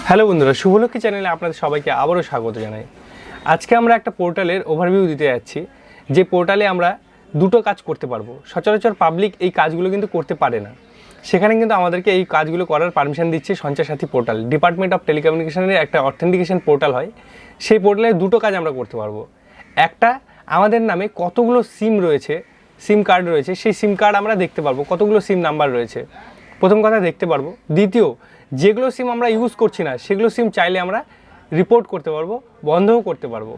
Hello বন্ধুরা, শুভলক্ষ্মী চ্যানেলে আপনাদের সবাইকে আবারও স্বাগত জানাই। আজকে আমরা একটা পোর্টালের ওভারভিউ দিতে যাচ্ছি, যে পোর্টালে আমরা দুটো কাজ করতে পারবো। সচরাচর পাবলিক এই কাজগুলো কিন্তু করতে পারে না, সেখানে কিন্তু আমাদেরকে এই কাজগুলো করার পারমিশন দিচ্ছে সঞ্চয় সাথী পোর্টাল। ডিপার্টমেন্ট অফ টেলিকমিউনিকেশনের একটা অথেন্টিকেশন পোর্টাল হয়, সেই পোর্টালে দুটো কাজ আমরা করতে পারবো। একটা, আমাদের নামে কতগুলো সিম রয়েছে, সিম কার্ড রয়েছে, সেই সিম কার্ড আমরা দেখতে পারবো, কতগুলো সিম নাম্বার রয়েছে প্রথম কথা দেখতে পারবো। দ্বিতীয়, যেগুলো সিম আমরা ইউজ করছি না সেগুলো সিম চাইলে আমরা রিপোর্ট করতে পারবো, বন্ধও করতে পারবো।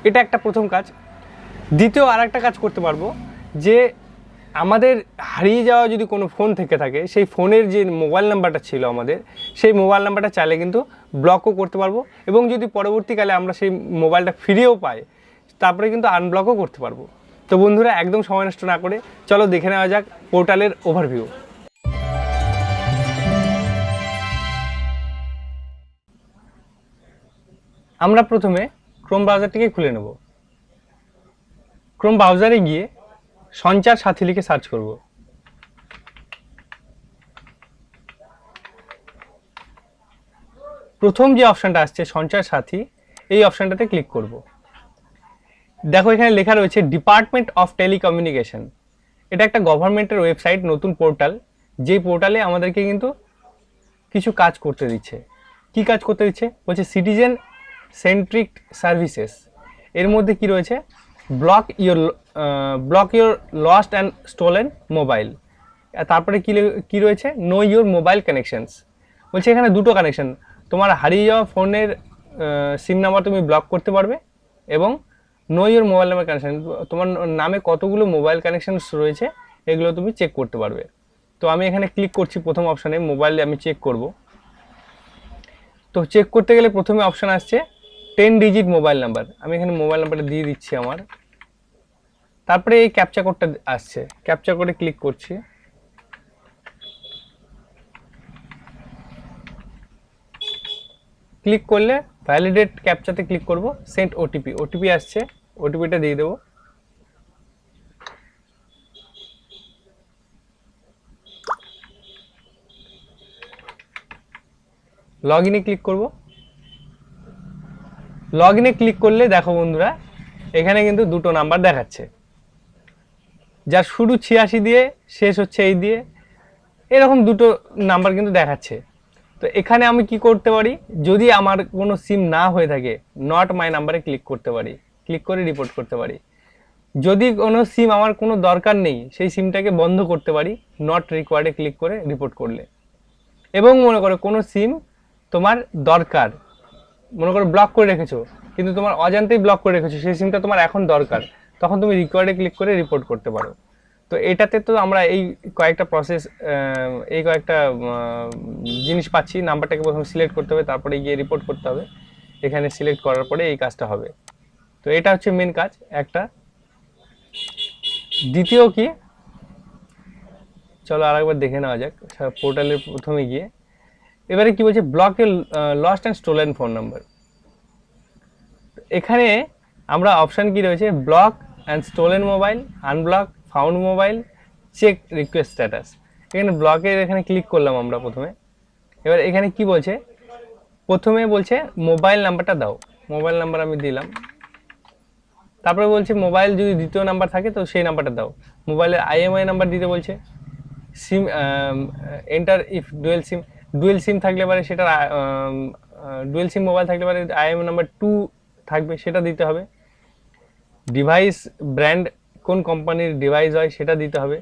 এটা একটা প্রথম কাজ। দ্বিতীয় আর একটা কাজ করতে পারবো, যে আমাদের হারিয়ে যাওয়া যদি কোনো ফোন থেকে থাকে, সেই ফোনের যে মোবাইল নাম্বারটা ছিল আমাদের, সেই মোবাইল নাম্বারটা চাইলে কিন্তু ব্লকও করতে পারবো, এবং যদি পরবর্তীকালে আমরা সেই মোবাইলটা ফিরেও পাই তারপরে কিন্তু আনব্লকও করতে পারবো। তো বন্ধুরা, একদম সময় নষ্ট না করে চলো দেখে নেওয়া যাক পোর্টালের ওভারভিউ। আমরা প্রথমে ক্রোম ব্রাউজারটিকে খুলে নেব। ক্রোম ব্রাউজারে গিয়ে সঞ্চার সাথী লিখে সার্চ করব। প্রথম যে অপশনটা আসছে সঞ্চার সাথী, এই অপশনটাতে ক্লিক করব। দেখো এখানে লেখা রয়েছে ডিপার্টমেন্ট অফ টেলিকমিউনিকেশন। এটা একটা গভর্নমেন্টের ওয়েবসাইট, নতুন পোর্টাল, যেই পোর্টালে আমাদেরকে কিন্তু কিছু কাজ করতে দিচ্ছে। কি কাজ করতে দিচ্ছে বলছে, সিটিজেন সেন্ট্রিক সার্ভিসেস। এর মধ্যে কি রয়েছে, block your lost and stolen mobile. তারপরে কি রয়েছে, নো ইয়োর মোবাইল কানেকশনস। বলছে এখানে দুটো কানেকশন, তোমার হারিয়ে যাওয়া ফোনের সিম নাম্বার তুমি ব্লক করতে পারবে, এবং know your mobile number connection, তোমার নামে কতগুলো মোবাইল কানেকশনস রয়েছে এগুলো তুমি চেক করতে পারবে। তো আমি এখানে ক্লিক করছি প্রথম অপশানে, মোবাইলে আমি চেক করব। তো চেক করতে গেলে প্রথমে অপশান আসছে 10 ডিজিট মোবাইল নাম্বার। আমি এখানে মোবাইল নাম্বারটা দিয়ে দিচ্ছি আমার। তারপরে এই ক্যাপচা কোডটা আসছে, ক্যাপচা কোডে ক্লিক করছি। ক্লিক করলে ভ্যালিডেট ক্যাপচাতে ক্লিক করব, সেন্ড ওটিপি। ওটিপি আসছে, ওটিপিটা দিয়ে দেবো। লগ ইনে ক্লিক করব। লগ ইনে ক্লিক করলে দেখো বন্ধুরা, এখানে কিন্তু দুটো নাম্বার দেখাচ্ছে, যার শুরু 86 দিয়ে শেষ হচ্ছে এই দিয়ে, এরকম দুটো নাম্বার কিন্তু দেখাচ্ছে। তো এখানে আমি কি করতে পারি, যদি আমার কোনো সিম না হয়ে থাকে, নট মাই নাম্বারে ক্লিক করতে পারি, ক্লিক করে রিপোর্ট করতে পারি। যদি কোনো সিম আমার কোনো দরকার নেই, সেই সিমটাকে বন্ধ করতে পারি নট রিকোয়ার্ডে ক্লিক করে রিপোর্ট করলে। এবং মনে করো কোনো সিম তোমার দরকার, মনে করো ব্লক করে রেখেছো, কিন্তু তোমার অজান্তেই ব্লক করে রেখেছো, সেই সিমটা তোমার এখন দরকার, তখন তুমি রিকোয়ার্ডে ক্লিক করে রিপোর্ট করতে পারো। তো এটাতে তো আমরা এই কয়েকটা প্রসেস, এই কয়েকটা জিনিস পাচ্ছি। নাম্বারটাকে প্রথমে সিলেক্ট করতে হবে, তারপরে গিয়ে রিপোর্ট করতে হবে। এখানে সিলেক্ট করার পরে এই কাজটা হবে। তো এটা হচ্ছে মেন কাজ একটা। দ্বিতীয় কি, চলো আরেকবার দেখে নেওয়া যাক পোর্টালের প্রথমে গিয়ে। এবারে কি বলছে, ব্লক এর lost and stolen phone number. এখানে আমরা অপশান কি রয়েছে, block and stolen mobile, unblock, found mobile, check request status. এখানে ব্লকের এখানে ক্লিক করলাম আমরা প্রথমে। এবার এখানে কি বলছে, প্রথমে বলছে মোবাইল নাম্বারটা দাও, মোবাইল নাম্বার আমি দিলাম। তারপরে বলছে মোবাইল যদি দ্বিতীয় নাম্বার থাকে তো সেই নাম্বারটা দাও। মোবাইলের আইএমআই নাম্বার দিতে বলছে। সিম এন্টার ইফ ডুয়েল সিম থাকলে পারে সেটার ডুয়েল সিম মোবাইল থাকলে পারে আইএমআই নাম্বার 2 থাকবে, সেটা দিতে হবে। ডিভাইস ব্র্যান্ড, কোন কোম্পানির ডিভাইস হয় সেটা দিতে হবে,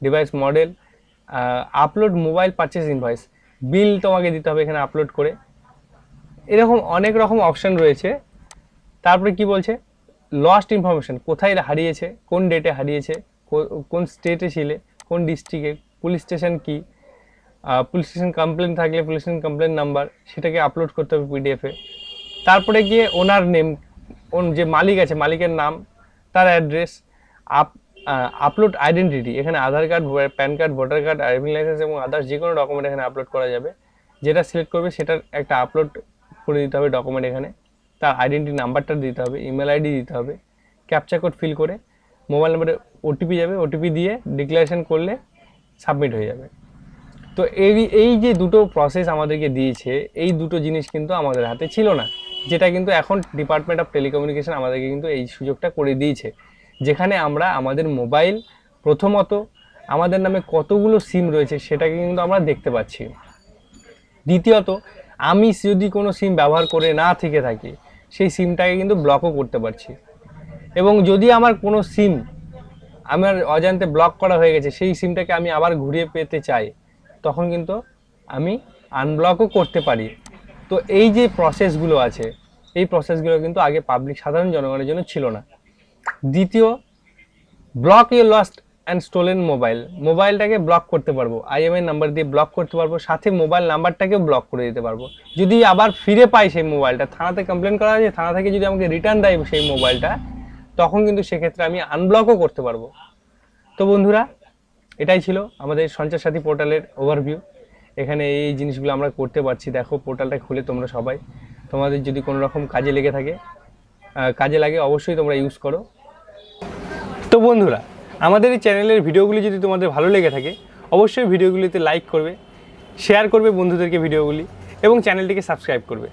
device model. Upload mobile purchase invoice, bill তোমাকে দিতে হবে এখানে আপলোড করে। এরকম অনেক রকম অপশান রয়েছে। তারপরে কি বলছে, লস্ট ইনফরমেশন, কোথায় হারিয়েছে, কোন ডেটে হারিয়েছে, কোন স্টেটে ছিলে, কোন ডিস্ট্রিক্টে, পুলিশ স্টেশন কি, পুলিশ স্টেশন কমপ্লেন থাকলে পুলিশ স্টেশন কমপ্লেন নাম্বার, সেটাকে আপলোড করতে হবে পিডিএফে। তারপরে গিয়ে ওনার নেম, যে মালিক আছে মালিকের নাম, তার অ্যাড্রেস, আপলোড আইডেন্টিটি, এখানে Aadhaar card, PAN card, voter card, driving licence এবং আদার্স যে কোনো ডকুমেন্ট এখানে আপলোড করা যাবে। যেটা সিলেক্ট করবে সেটার একটা আপলোড করে দিতে হবে ডকুমেন্ট এখানে। তার আইডেন্টি নাম্বারটা দিতে হবে, ইমেল আইডি দিতে হবে, ক্যাপচা কোড ফিল করে মোবাইল নাম্বারে ওটিপি যাবে, ওটিপি দিয়ে ডিক্লারেশন করলে সাবমিট হয়ে যাবে। তো এই যে দুটো প্রসেস আমাদেরকে দিয়েছে, এই দুটো জিনিস কিন্তু আমাদের হাতে ছিল না, যেটা কিন্তু এখন ডিপার্টমেন্ট অফ টেলিকমিউনিকেশন আমাদেরকে কিন্তু এই সুযোগটা করে দিয়েছে, যেখানে আমরা আমাদের মোবাইল প্রথমত আমাদের নামে কতগুলো সিম রয়েছে সেটাকে কিন্তু আমরা দেখতে পাচ্ছি। দ্বিতীয়ত, আমি যদি কোনো সিম ব্যবহার করে না থেকে থাকি সেই সিমটাকে কিন্তু ব্লকও করতে পারছি, এবং যদি আমার কোনো সিম আমার অজান্তে ব্লক করা হয়ে গেছে সেই সিমটাকে আমি আবার ঘুরিয়ে পেতে চাই, তখন কিন্তু আমি আনব্লকও করতে পারি। তো এই যে প্রসেসগুলো আছে, এই প্রসেসগুলো কিন্তু আগে পাবলিক সাধারণ জনগণের জন্য ছিল না। দ্বিতীয়, block your lost and stolen মোবাইলটাকে ব্লক করতে পারবো, IMEI নাম্বার দিয়ে ব্লক করতে পারবো, সাথে মোবাইল নাম্বারটাকেও ব্লক করে দিতে পারবো। যদি আবার ফিরে পাই সেই মোবাইলটা, থানাতে কমপ্লেন করা হয়েছে, থানা থেকে যদি আমাকে রিটার্ন দেয় সেই মোবাইলটা, তখন কিন্তু সেক্ষেত্রে আমি আনব্লকও করতে পারবো। তো বন্ধুরা, এটাই ছিল আমাদের সঞ্চার সাথী পোর্টালের ওভারভিউ। এখানে এই জিনিসগুলো আমরা করতে পারছি। দেখো পোর্টালটা খুলে তোমরা সবাই, তোমাদের যদি কোনো রকম কাজে লাগে অবশ্যই তোমরা ইউজ করো। তো বন্ধুরা, আমাদের এই চ্যানেলের ভিডিওগুলি যদি তোমাদের ভালো লেগে থাকে অবশ্যই ভিডিওগুলিতে লাইক করবে, শেয়ার করবে বন্ধুদেরকে ভিডিওগুলি, এবং চ্যানেলটিকে সাবস্ক্রাইব করবে।